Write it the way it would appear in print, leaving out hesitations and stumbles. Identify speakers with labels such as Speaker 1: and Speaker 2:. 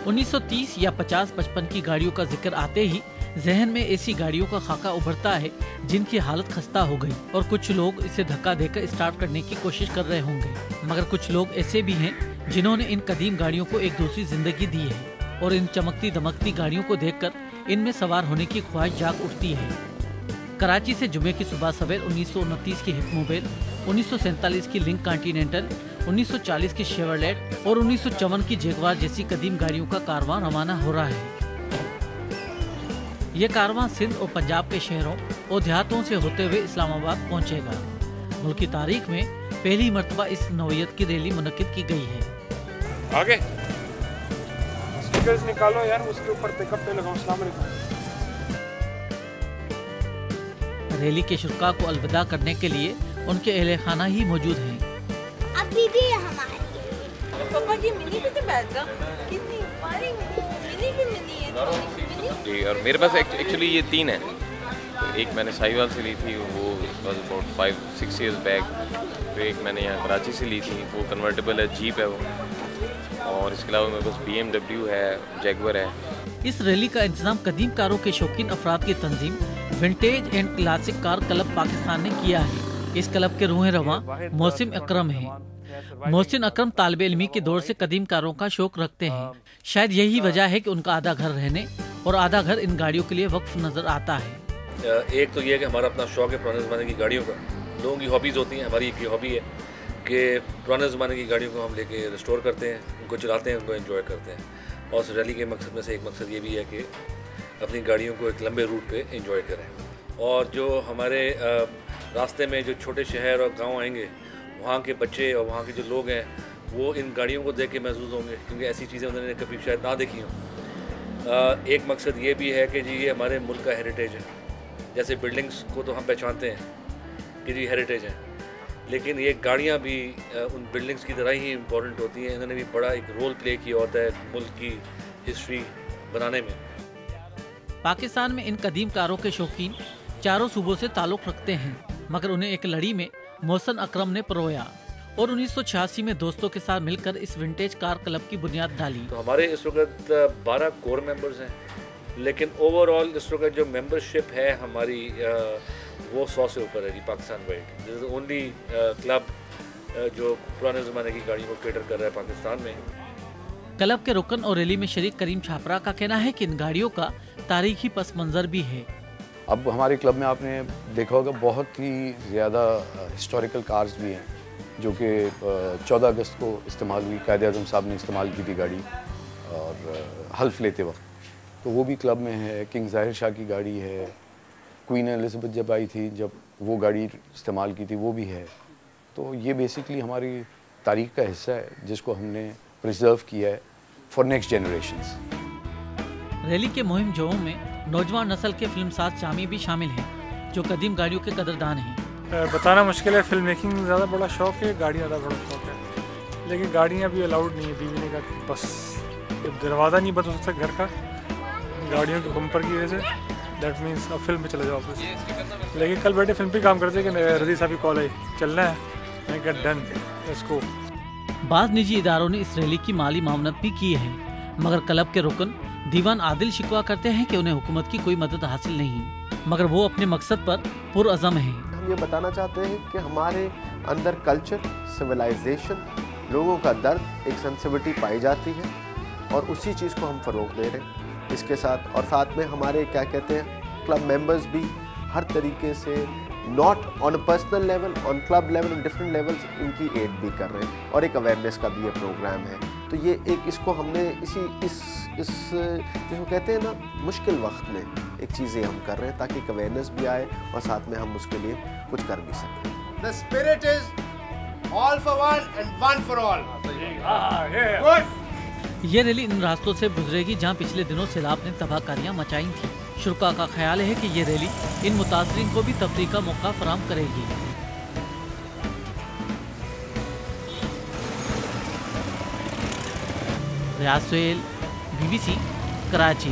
Speaker 1: 1930 या 50-55 की गाड़ियों का जिक्र आते ही जहन में ऐसी गाड़ियों का खाका उभरता है जिनकी हालत खस्ता हो गई और कुछ लोग इसे धक्का देकर स्टार्ट करने की कोशिश कर रहे होंगे, मगर कुछ लोग ऐसे भी हैं जिन्होंने इन कदीम गाड़ियों को एक दूसरी जिंदगी दी है और इन चमकती दमकती गाड़ियों को देखकर इनमें सवार होने की ख्वाहिश जाग उठती है। कराची से जुमे की सुबह सवेर 1929 की हिकमोबिल, 1947 की लिंक कॉन्टिनेंटल, 1940 की शेवरलेट और 1954 की जगुआर जैसी कदीम गाड़ियों का कारवां रवाना हो रहा है। ये कारवां सिंध और पंजाब के शहरों और देहातों से होते हुए इस्लामाबाद पहुंचेगा। मुल्क की तारीख में पहली मर्तबा इस नौयत की रैली मुनक्किद की गई है।
Speaker 2: आगे स्टिकर्स निकालो यार, उसके ऊपर पिकअप पे लगाओ। अस्सलाम वालेकुम।
Speaker 1: रैली के शुरका को अलविदा करने के लिए उनके अहले खाना ही मौजूद हैं।
Speaker 3: अभी भी हमारी
Speaker 4: पापा की मिनी भी तो बैठ जा, कितनी हमारी मिनी भी मिनी है
Speaker 2: जी। और मेरे पास एक्चुअली ये 3 है। एक मैंने साहिवाल से ली थी, वो अबाउट 5-6 इयर्स बैक। फिर एक मैंने यहाँ कराची से ली थी, वो कन्वर्टेबल है, जीप है वो। और इसके अलावा मेरे पास BMW है, जैगुआर है।
Speaker 1: इस रैली का इंतजाम कदीम कारों के शौकीन अफराद की तंजीम vintage and classic car club Pakistan ने किया है। इस क्लब के रूह रवां मोहसिन अकरम है। मोहसिन अकरम तालिब इल्मी के दौर से कदीम कारों का शौक रखते हैं। शायद यही वजह है कि उनका आधा घर रहने और आधा घर इन गाड़ियों के लिए वक्फ नजर आता है।
Speaker 5: एक तो ये है कि हमारा अपना शौक है पुराने ज़माने की गाड़ियों का। लोगों की हॉबीज़ होती हैं, हमारी एक हॉबी है कि पुराने ज़माने की गाड़ियों को हम लेके रिस्टोर करते हैं, उनको चलाते हैं, उनको एंजॉय करते हैं। और उस रैली के मकसद में से एक मकसद ये भी है कि अपनी गाड़ियों को एक लंबे रूट पे एंजॉय करें। और जो हमारे रास्ते में जो छोटे शहर और गांव आएंगे, वहाँ के बच्चे और वहाँ के जो लोग हैं वो इन गाड़ियों को देख के महसूस होंगे, क्योंकि ऐसी चीज़ें उन्होंने कभी शायद ना देखी हों। एक मकसद ये भी है कि जी ये हमारे मुल्क का हेरिटेज है। जैसे बिल्डिंग्स को तो हम पहचानते हैं कि जी हेरिटेज है, लेकिन ये गाड़ियाँ भी उन बिल्डिंग्स की तरह ही इम्पोर्टेंट होती हैं। इन्होंने भी बड़ा एक रोल प्ले किया होता है मुल्क की हिस्ट्री बनाने में।
Speaker 1: पाकिस्तान में इन कदीम कारों के शौकीन चारों सूबों से ताल्लुक़ रखते हैं, मगर उन्हें एक लड़ी में मोहसिन अकरम ने परोया और 1986 में दोस्तों के साथ मिलकर इस विंटेज कार क्लब की बुनियाद डाली।
Speaker 5: तो हमारे इस वक्त 12 कोर मेंबर्स हैं, लेकिन ओवरऑल इस वक्त जो मेंबरशिप है हमारी वो 100 से ऊपर है जी। Pakistan wide this is only club जो पुराने ज़माने की गाड़ियों को केटर कर रहा है पाकिस्तान में।
Speaker 1: क्लब के रुकन और रैली में शरीक करीम छापरा का कहना है कि इन गाड़ियों का तारीखी पस मंजर भी है।
Speaker 6: अब हमारे क्लब में आपने देखा होगा बहुत ही ज़्यादा हिस्टोरिकल कार्स भी हैं जो कि 14 अगस्त को इस्तेमाल हुई। कायद आज़म साहब ने इस्तेमाल की थी गाड़ी और हल्फ लेते वक्त, तो वो भी क्लब में है। किंग ज़ाहिर शाह की गाड़ी है, क्वीन एलिज़ाबेथ जब आई थी जब वो गाड़ी इस्तेमाल की थी वो भी है। तो ये बेसिकली हमारी तारीख का हिस्सा है जिसको हमने प्रिजर्व किया है फॉर नेक्स्ट जनरेशंस।
Speaker 1: रैली के मुहिम जोरों में नौजवान नस्ल के फिल्मसाज जामी भी शामिल हैं जो कदीम गाड़ियों के कदरदान हैं।
Speaker 2: बताना मुश्किल है, फिल्म मेकिंग ज़्यादा बड़ा शौक है, गाड़ियाँ ज़्यादा बड़ा शौक है। लेकिन गाड़ियाँ भी अलाउड नहीं है, बीवी ने कहा बस दरवाज़ा नहीं बंद हो सकता घर का गाड़ियों के बम्पर की वजह से, दैट मीन्स अब फिल्म पे चले जाओ बस। लेकिन कल बैठे फिल्म पे काम करते कि रज़ी साहब की कॉल आई चलना है, मैं कहा डन इसको।
Speaker 1: बाज़ निजी इदारों ने इस रैली की माली मामनत भी की है, मगर क्लब के रुकन दीवान आदिल शिकवा करते हैं कि उन्हें हुकूमत की कोई मदद हासिल नहीं, मगर वो अपने मकसद पर पुरअज़म हैं।
Speaker 7: हम ये बताना चाहते हैं कि हमारे अंदर कल्चर, सिविलाइजेशन, लोगों का दर्द, एक सेंसिटिविटी पाई जाती है और उसी चीज़ को हम फ़रोग़ दे रहे हैं इसके साथ। और साथ में हमारे क्या कहते हैं क्लब मेंबर्स भी हर तरीके से not on a personal level, on club level, on different levels इनकी एड भी कर रहे हैं और एक अवेयरनेस का भी ये प्रोग्राम है। तो ये एक इसको हमने इस जिसको कहते हैं ना मुश्किल वक्त में एक चीज़ें हम कर रहे हैं ताकि एक अवेयरनेस भी आए और साथ में हम उसके लिए कुछ कर भी सकें।
Speaker 8: The spirit is all for one and one for all. Good.
Speaker 1: ये रैली इन रास्तों से गुजरेगी जहां पिछले दिनों सैलाब ने तबाहकारियां मचाई थी। शुरका का ख्याल है कि ये रैली इन मुतासरीन को भी तफरीह का मौका फराहम करेगी। रियाज सोहेल, BBC, कराची।